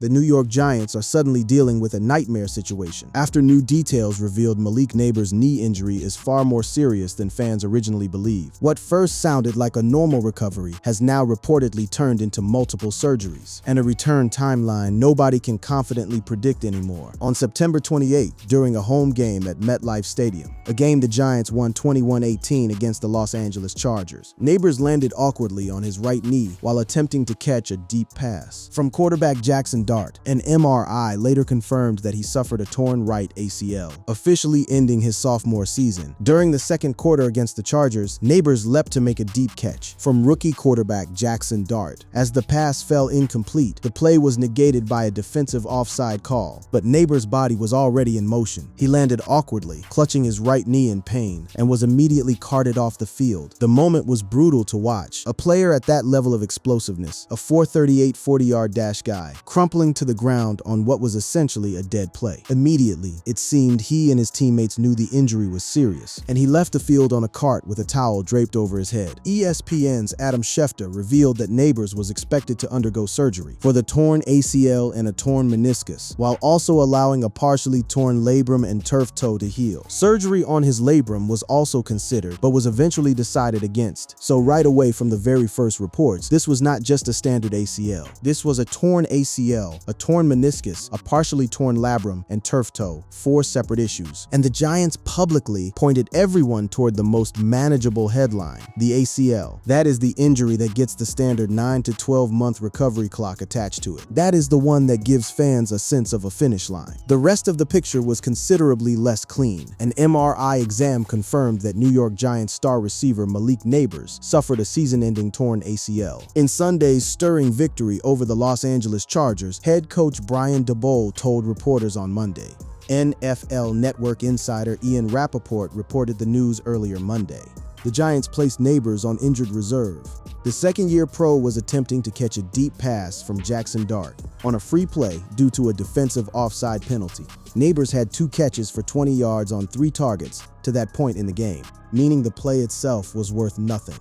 The New York Giants are suddenly dealing with a nightmare situation after new details revealed Malik Nabers' knee injury is far more serious than fans originally believed. What first sounded like a normal recovery has now reportedly turned into multiple surgeries and a return timeline nobody can confidently predict anymore. On September 28, during a home game at MetLife Stadium, a game the Giants won 21-18 against the Los Angeles Chargers, Nabers landed awkwardly on his right knee while attempting to catch a deep pass from quarterback Jackson Dart. An MRI later confirmed that he suffered a torn right ACL, officially ending his sophomore season. During the second quarter against the Chargers, Nabers leapt to make a deep catch from rookie quarterback Jackson Dart. As the pass fell incomplete, the play was negated by a defensive offside call, but Nabers' body was already in motion. He landed awkwardly, clutching his right knee in pain, and was immediately carted off the field. The moment was brutal to watch. A player at that level of explosiveness, a 4.38 40-yard dash guy, crumpling to the ground on what was essentially a dead play. Immediately, it seemed he and his teammates knew the injury was serious, and he left the field on a cart with a towel draped over his head. ESPN's Adam Schefter revealed that Nabers was expected to undergo surgery for the torn ACL and a torn meniscus, while also allowing a partially torn labrum and turf toe to heal. Surgery on his labrum was also considered, but was eventually decided against. So right away from the very first reports, this was not just a standard ACL. This was a torn ACL, a torn meniscus, a partially torn labrum, and turf toe, 4 separate issues. And the Giants publicly pointed everyone toward the most manageable headline, the ACL. That is the injury that gets the standard 9 to 12 month recovery clock attached to it. That is the one that gives fans a sense of a finish line. The rest of the picture was considerably less clean. An MRI exam confirmed that New York Giants star receiver Malik Nabers suffered a season-ending torn ACL. In Sunday's stirring victory over the Los Angeles Chargers, head coach Brian Daboll told reporters on Monday. NFL Network insider Ian Rappaport reported the news earlier Monday. The Giants placed Nabers on injured reserve. The second-year pro was attempting to catch a deep pass from Jackson Dart on a free play due to a defensive offside penalty. Nabers had 2 catches for 20 yards on 3 targets to that point in the game, meaning the play itself was worth nothing.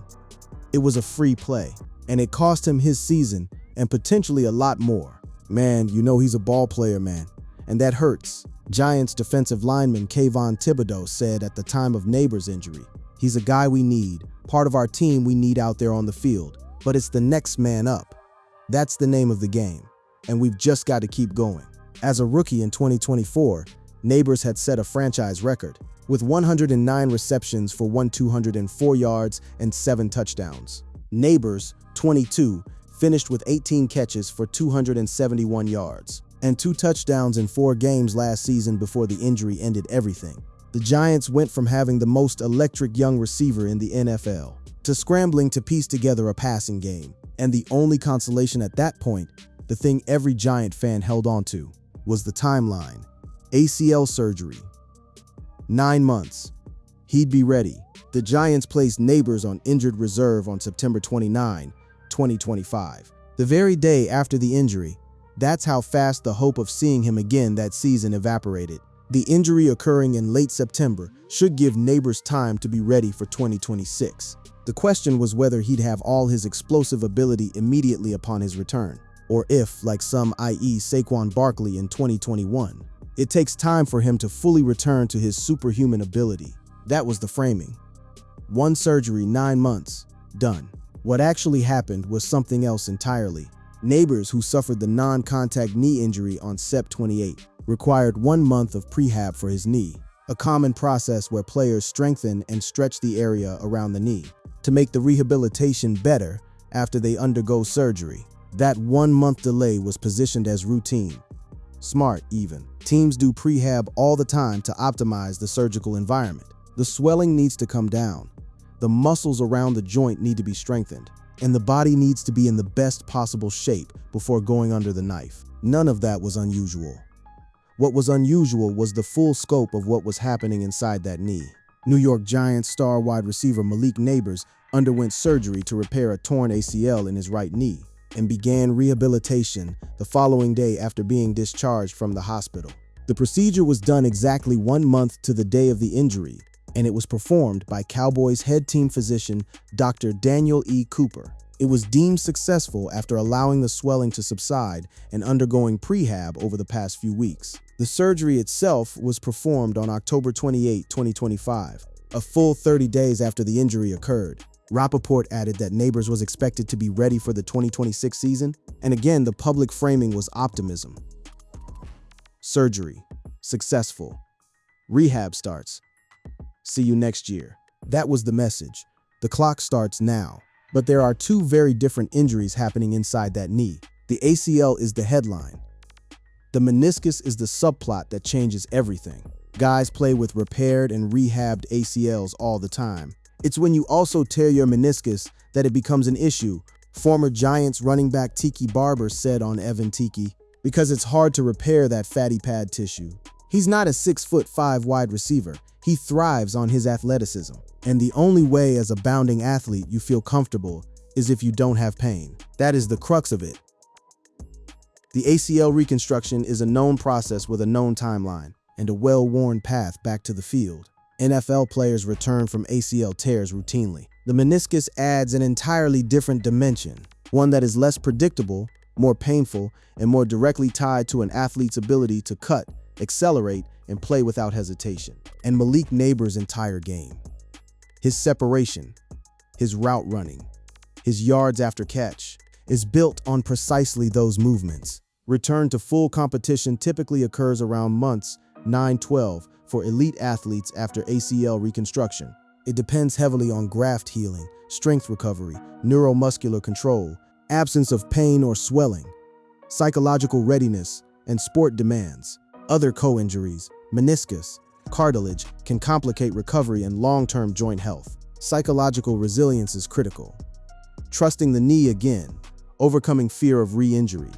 It was a free play, and it cost him his season and potentially a lot more. Man, you know he's a ball player, man, and that hurts. Giants defensive lineman Kayvon Thibodeau said at the time of Nabers' injury, "He's a guy we need, part of our team we need out there on the field, but it's the next man up. That's the name of the game, and we've just got to keep going." As a rookie in 2024, Nabers had set a franchise record with 109 receptions for 204 yards and 7 touchdowns. Nabers, 22, finished with 18 catches for 271 yards and 2 touchdowns in 4 games last season before the injury ended everything. The Giants went from having the most electric young receiver in the NFL to scrambling to piece together a passing game. And the only consolation at that point, the thing every Giant fan held on to, was the timeline. ACL surgery. 9 months. He'd be ready. The Giants placed Nabers on injured reserve on September 29, 2025. The very day after the injury. That's how fast the hope of seeing him again that season evaporated. The injury occurring in late September should give Nabers time to be ready for 2026. The question was whether he'd have all his explosive ability immediately upon his return, or if, like some, i.e. Saquon Barkley in 2021, it takes time for him to fully return to his superhuman ability. That was the framing. 1 surgery, 9 months, done. What actually happened was something else entirely. Nabers, who suffered the non-contact knee injury on Sep 28, required 1 month of prehab for his knee, a common process where players strengthen and stretch the area around the knee to make the rehabilitation better after they undergo surgery. That 1 month delay was positioned as routine. Smart, even. Teams do prehab all the time to optimize the surgical environment. The swelling needs to come down. The muscles around the joint need to be strengthened, and the body needs to be in the best possible shape before going under the knife. None of that was unusual. What was unusual was the full scope of what was happening inside that knee. New York Giants star wide receiver Malik Nabers underwent surgery to repair a torn ACL in his right knee and began rehabilitation the following day after being discharged from the hospital. The procedure was done exactly 1 month to the day of the injury, and it was performed by Cowboys head team physician Dr. Daniel E. Cooper. It was deemed successful after allowing the swelling to subside and undergoing prehab over the past few weeks. The surgery itself was performed on October 28, 2025, a full 30 days after the injury occurred. Rappaport added that Nabers was expected to be ready for the 2026 season, and again, the public framing was optimism. Surgery. Successful. Rehab starts. See you next year. That was the message. The clock starts now. But there are two very different injuries happening inside that knee. The ACL is the headline. The meniscus is the subplot that changes everything. Guys play with repaired and rehabbed ACLs all the time. It's when you also tear your meniscus that it becomes an issue, former Giants running back Tiki Barber said on Evan Tiki, because it's hard to repair that fatty pad tissue. He's not a 6'5" wide receiver. He thrives on his athleticism. And the only way as a bounding athlete you feel comfortable is if you don't have pain. That is the crux of it. The ACL reconstruction is a known process with a known timeline and a well-worn path back to the field. NFL players return from ACL tears routinely. The meniscus adds an entirely different dimension, one that is less predictable, more painful, and more directly tied to an athlete's ability to cut, accelerate, and play without hesitation. And Malik Nabers' entire game. His separation, his route running, his yards after catch, is built on precisely those movements. Return to full competition typically occurs around months 9-12 for elite athletes after ACL reconstruction. It depends heavily on graft healing, strength recovery, neuromuscular control, absence of pain or swelling, psychological readiness, and sport demands. Other co-injuries, meniscus, cartilage, can complicate recovery and long-term joint health. Psychological resilience is critical. Trusting the knee again, overcoming fear of re-injury,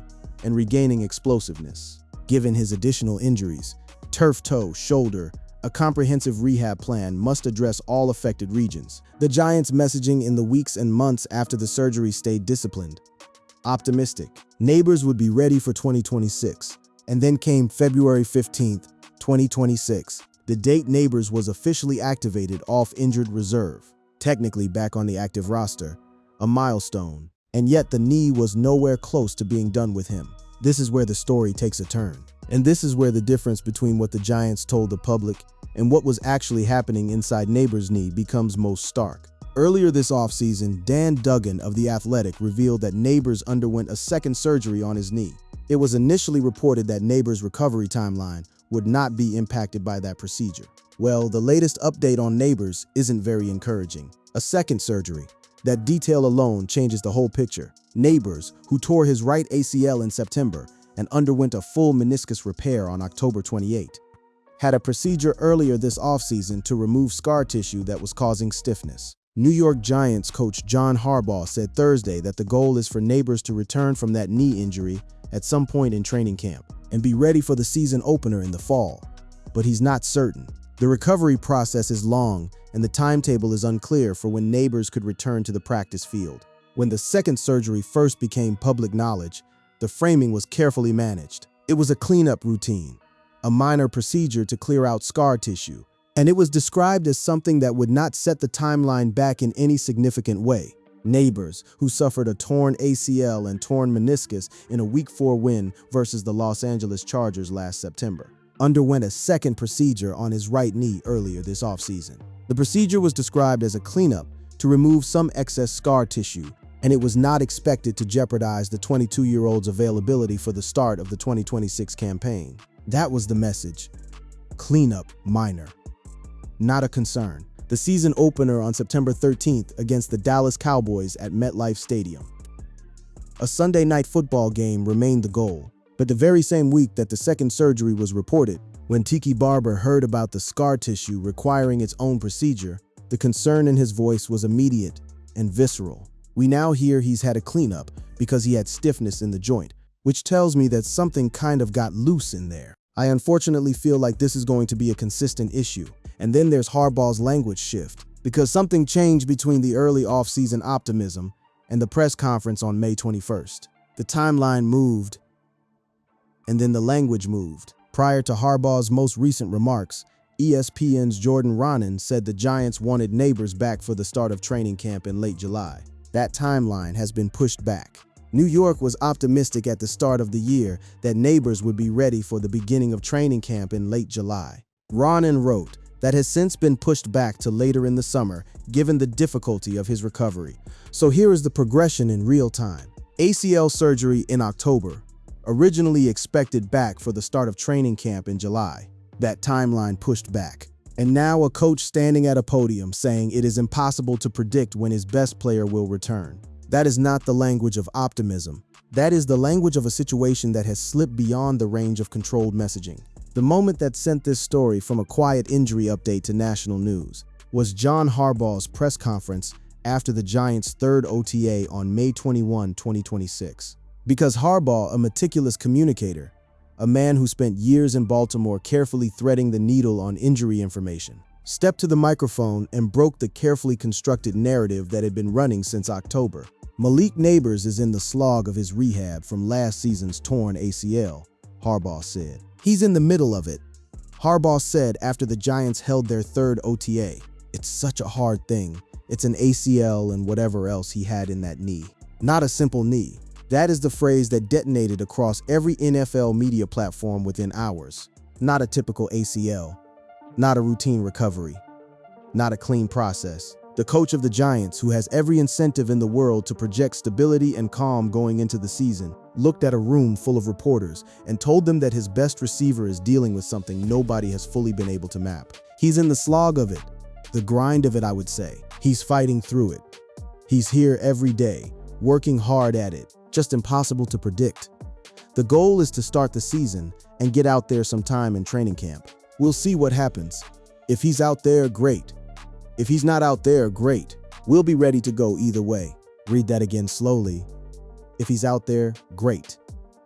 and regaining explosiveness. Given his additional injuries, turf toe, shoulder, a comprehensive rehab plan must address all affected regions. The Giants' messaging in the weeks and months after the surgery stayed disciplined, optimistic. Nabers would be ready for 2026. And then came February 15th, 2026, the date Nabers was officially activated off injured reserve, technically back on the active roster, a milestone. And yet the knee was nowhere close to being done with him. This is where the story takes a turn. And this is where the difference between what the Giants told the public and what was actually happening inside Nabers' knee becomes most stark. Earlier this offseason, Dan Duggan of The Athletic revealed that Nabers underwent a second surgery on his knee. It was initially reported that Nabers' recovery timeline would not be impacted by that procedure. Well, the latest update on Nabers isn't very encouraging. A second surgery. That detail alone changes the whole picture. Nabers, who tore his right ACL in September and underwent a full meniscus repair on October 28, had a procedure earlier this offseason to remove scar tissue that was causing stiffness. New York Giants coach John Harbaugh said Thursday that the goal is for Nabers to return from that knee injury at some point in training camp and be ready for the season opener in the fall. But he's not certain. The recovery process is long and the timetable is unclear for when Nabers could return to the practice field. When the second surgery first became public knowledge, the framing was carefully managed. It was a cleanup routine, a minor procedure to clear out scar tissue, and it was described as something that would not set the timeline back in any significant way. Nabers, who suffered a torn ACL and torn meniscus in a Week 4 win versus the Los Angeles Chargers last September, underwent a second procedure on his right knee earlier this offseason. The procedure was described as a cleanup to remove some excess scar tissue, and it was not expected to jeopardize the 22-year-old's availability for the start of the 2026 campaign. That was the message. Cleanup minor. Not a concern. The season opener on September 13th against the Dallas Cowboys at MetLife Stadium. A Sunday night football game remained the goal, but the very same week that the second surgery was reported, when Tiki Barber heard about the scar tissue requiring its own procedure, the concern in his voice was immediate and visceral. We now hear he's had a cleanup because he had stiffness in the joint, which tells me that something kind of got loose in there. I unfortunately feel like this is going to be a consistent issue. And then there's Harbaugh's language shift, because something changed between the early off-season optimism and the press conference on May 21st. The timeline moved, and then the language moved. Prior to Harbaugh's most recent remarks, ESPN's Jordan Raanan said the Giants wanted Nabers back for the start of training camp in late July. That timeline has been pushed back. New York was optimistic at the start of the year that Nabers would be ready for the beginning of training camp in late July. Ronan wrote, that has since been pushed back to later in the summer, given the difficulty of his recovery. So here is the progression in real time. ACL surgery in October, originally expected back for the start of training camp in July. That timeline pushed back. And now a coach standing at a podium saying it is impossible to predict when his best player will return. That is not the language of optimism. That is the language of a situation that has slipped beyond the range of controlled messaging. The moment that sent this story from a quiet injury update to national news was John Harbaugh's press conference after the Giants' third OTA on May 21, 2026. Because Harbaugh, a meticulous communicator, a man who spent years in Baltimore carefully threading the needle on injury information, stepped to the microphone and broke the carefully constructed narrative that had been running since October. Malik Nabers is in the slog of his rehab from last season's torn ACL, Harbaugh said. He's in the middle of it, Harbaugh said after the Giants held their third OTA. It's such a hard thing. It's an ACL and whatever else he had in that knee. Not a simple knee. That is the phrase that detonated across every NFL media platform within hours. Not a typical ACL. Not a routine recovery. Not a clean process. The coach of the Giants, who has every incentive in the world to project stability and calm going into the season, looked at a room full of reporters and told them that his best receiver is dealing with something nobody has fully been able to map. He's in the slog of it, the grind of it, I would say. He's fighting through it. He's here every day, working hard at it, just impossible to predict. The goal is to start the season and get out there sometime in training camp. We'll see what happens. If he's out there, great. If he's not out there, great. We'll be ready to go either way. Read that again slowly. If he's out there, great.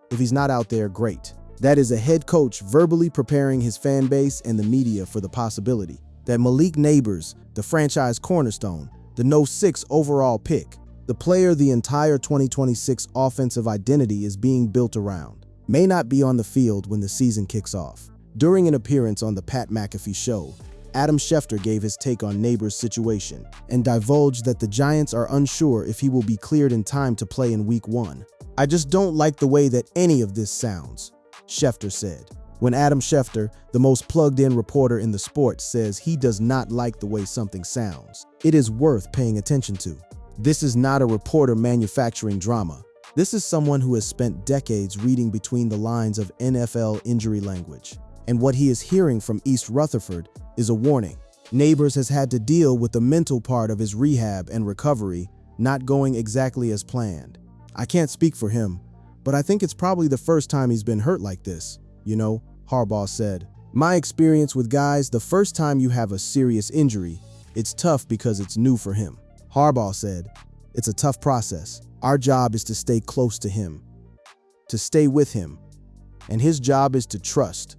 If he's not out there, great. That is a head coach verbally preparing his fan base and the media for the possibility that Malik Nabers, the franchise cornerstone, the No. 6 overall pick, the player the entire 2026 offensive identity is being built around, may not be on the field when the season kicks off. During an appearance on the Pat McAfee Show, Adam Schefter gave his take on Nabers' situation and divulged that the Giants are unsure if he will be cleared in time to play in Week 1. I just don't like the way that any of this sounds, Schefter said. When Adam Schefter, the most plugged-in reporter in the sport, says he does not like the way something sounds, it is worth paying attention to. This is not a reporter manufacturing drama. This is someone who has spent decades reading between the lines of NFL injury language. And what he is hearing from East Rutherford is a warning. Nabers has had to deal with the mental part of his rehab and recovery not going exactly as planned. I can't speak for him, but I think it's probably the first time he's been hurt like this. You know, Harbaugh said, my experience with guys, the first time you have a serious injury, it's tough because it's new for him. Harbaugh said, it's a tough process. Our job is to stay close to him, to stay with him, and his job is to trust,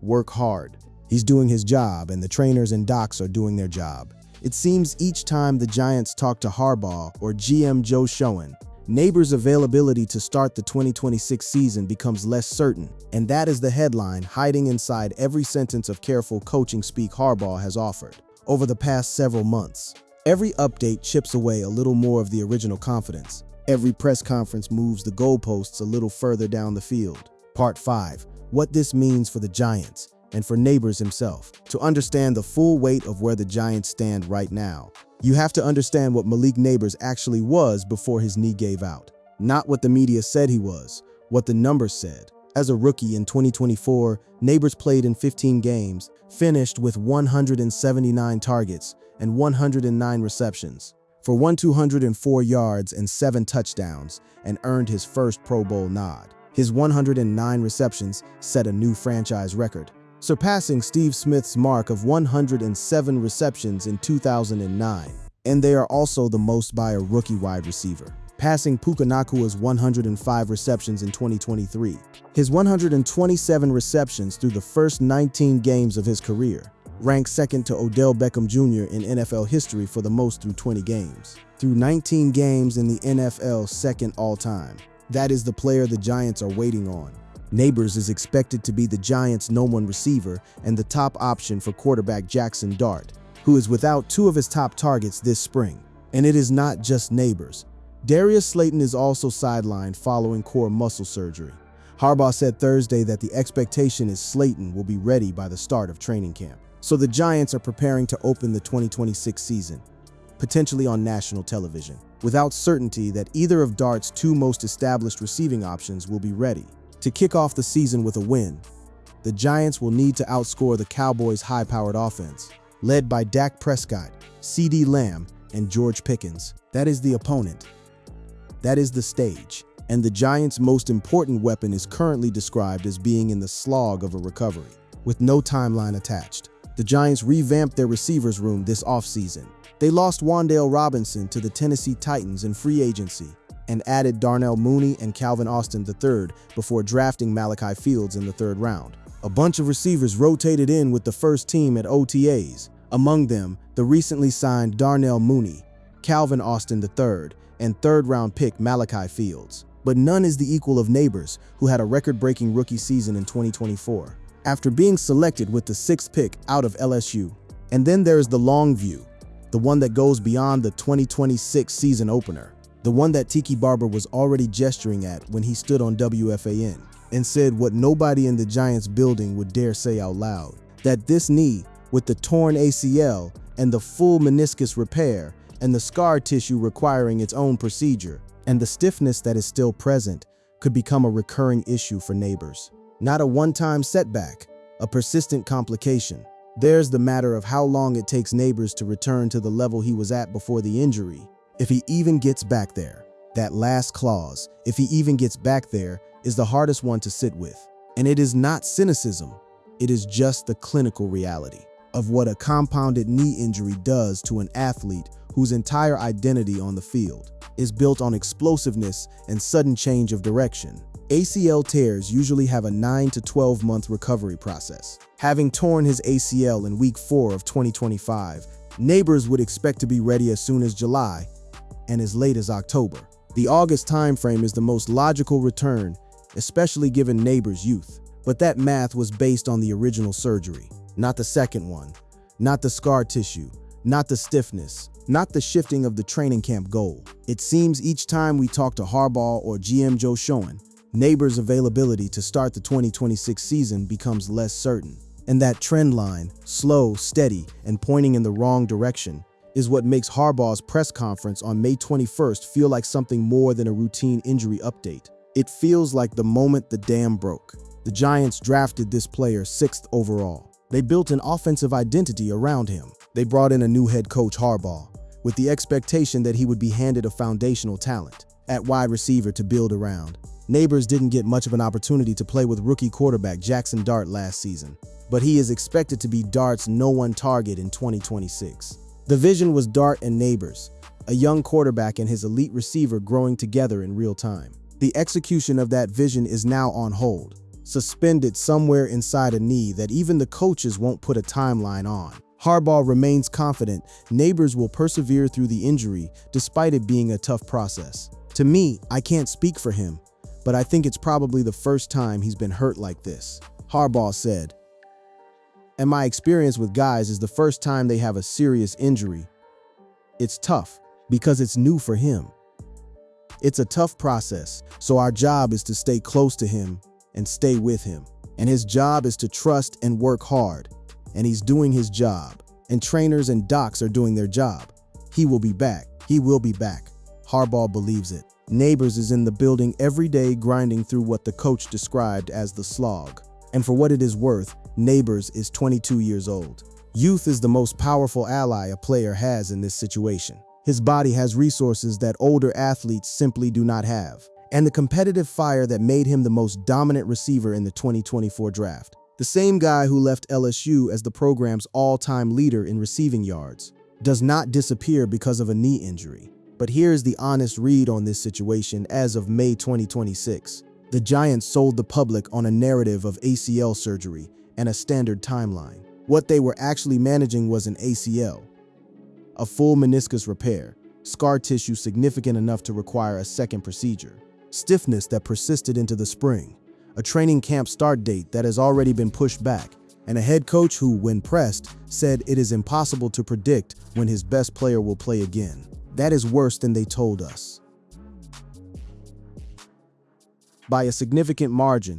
work hard. He's doing his job, and the trainers and docs are doing their job. It seems each time the Giants talk to Harbaugh or GM Joe Schoen, Nabers' availability to start the 2026 season becomes less certain, and that is the headline hiding inside every sentence of careful coaching speak Harbaugh has offered over the past several months. Every update chips away a little more of the original confidence. Every press conference moves the goalposts a little further down the field. Part 5. What this means for the Giants and for Nabers himself. To understand the full weight of where the Giants stand right now, you have to understand what Malik Nabers actually was before his knee gave out. Not what the media said he was, what the numbers said. As a rookie in 2024, Nabers played in 15 games, finished with 179 targets and 109 receptions for 204 yards and 7 touchdowns, and earned his first Pro Bowl nod. His 109 receptions set a new franchise record, surpassing Steve Smith's mark of 107 receptions in 2009. And they are also the most by a rookie wide receiver, passing Puka Nacua's 105 receptions in 2023. His 127 receptions through the first 19 games of his career ranks second to Odell Beckham Jr. in NFL history for the most through 20 games. Through 19 games in the NFL, second all-time. That is the player the Giants are waiting on. Nabers is expected to be the Giants' #1 receiver and the top option for quarterback Jackson Dart, who is without 2 of his top targets this spring. And it is not just Nabers. Darius Slayton is also sidelined following core muscle surgery. Harbaugh said Thursday that the expectation is Slayton will be ready by the start of training camp. So the Giants are preparing to open the 2026 season, potentially on national television, without certainty that either of Dart's two most established receiving options will be ready. To kick off the season with a win, the Giants will need to outscore the Cowboys' high-powered offense, led by Dak Prescott, CeeDee Lamb, and George Pickens. That is the opponent. That is the stage. And the Giants' most important weapon is currently described as being in the slog of a recovery, with no timeline attached. The Giants revamped their receivers room this offseason. They lost Wan'Dale Robinson to the Tennessee Titans in free agency and added Darnell Mooney and Calvin Austin III before drafting Malachi Fields in the 3rd round. A bunch of receivers rotated in with the first team at OTAs, among them the recently signed Darnell Mooney, Calvin Austin III, and 3rd-round pick Malachi Fields. But none is the equal of Nabers, who had a record-breaking rookie season in 2024, after being selected with the 6th pick out of LSU. And then there's the long view, the one that goes beyond the 2026 season opener, the one that Tiki Barber was already gesturing at when he stood on WFAN and said what nobody in the Giants building would dare say out loud, that this knee, with the torn ACL and the full meniscus repair and the scar tissue requiring its own procedure, and the stiffness that is still present, could become a recurring issue for Nabers. Not a one-time setback, a persistent complication. There's the matter of how long it takes Nabers to return to the level he was at before the injury, if he even gets back there. That last clause, if he even gets back there, is the hardest one to sit with. And it is not cynicism, it is just the clinical reality of what a compounded knee injury does to an athlete whose entire identity on the field is built on explosiveness and sudden change of direction. ACL tears usually have a 9 to 12 month recovery process. Having torn his ACL in week 4 of 2025, Nabers would expect to be ready as soon as July and as late as October. The August timeframe is the most logical return, especially given Nabers' youth. But that math was based on the original surgery, not the second one, not the scar tissue, not the stiffness, not the shifting of the training camp goal. It seems each time we talk to Harbaugh or GM Joe Schoen, Nabers' availability to start the 2026 season becomes less certain. And that trend line, slow, steady, and pointing in the wrong direction, is what makes Harbaugh's press conference on May 21st feel like something more than a routine injury update. It feels like the moment the dam broke. The Giants drafted this player 6th overall. They built an offensive identity around him. They brought in a new head coach, Harbaugh, with the expectation that he would be handed a foundational talent at wide receiver to build around. Nabers didn't get much of an opportunity to play with rookie quarterback Jackson Dart last season, but he is expected to be Dart's #1 target in 2026. The vision was Dart and Nabers, a young quarterback and his elite receiver growing together in real time. The execution of that vision is now on hold, suspended somewhere inside a knee that even the coaches won't put a timeline on. Harbaugh remains confident Nabers will persevere through the injury despite it being a tough process. To me, I can't speak for him, but I think it's probably the first time he's been hurt like this. Harbaugh said, "And my experience with guys is the first time they have a serious injury. It's tough because it's new for him. It's a tough process, so our job is to stay close to him and stay with him. And his job is to trust and work hard. And he's doing his job. And trainers and docs are doing their job. He will be back. He will be back." Harbaugh believes it. Nabers is in the building every day grinding through what the coach described as the slog. And for what it is worth, Nabers is 22 years old. Youth is the most powerful ally a player has in this situation. His body has resources that older athletes simply do not have, and the competitive fire that made him the most dominant receiver in the 2024 draft. The same guy who left LSU as the program's all-time leader in receiving yards does not disappear because of a knee injury. But here's the honest read on this situation as of May 2026. The Giants sold the public on a narrative of ACL surgery and a standard timeline. What they were actually managing was an ACL, a full meniscus repair, scar tissue significant enough to require a second procedure, stiffness that persisted into the spring, a training camp start date that has already been pushed back, and a head coach who, when pressed, said it is impossible to predict when his best player will play again. That is worse than they told us. By a significant margin,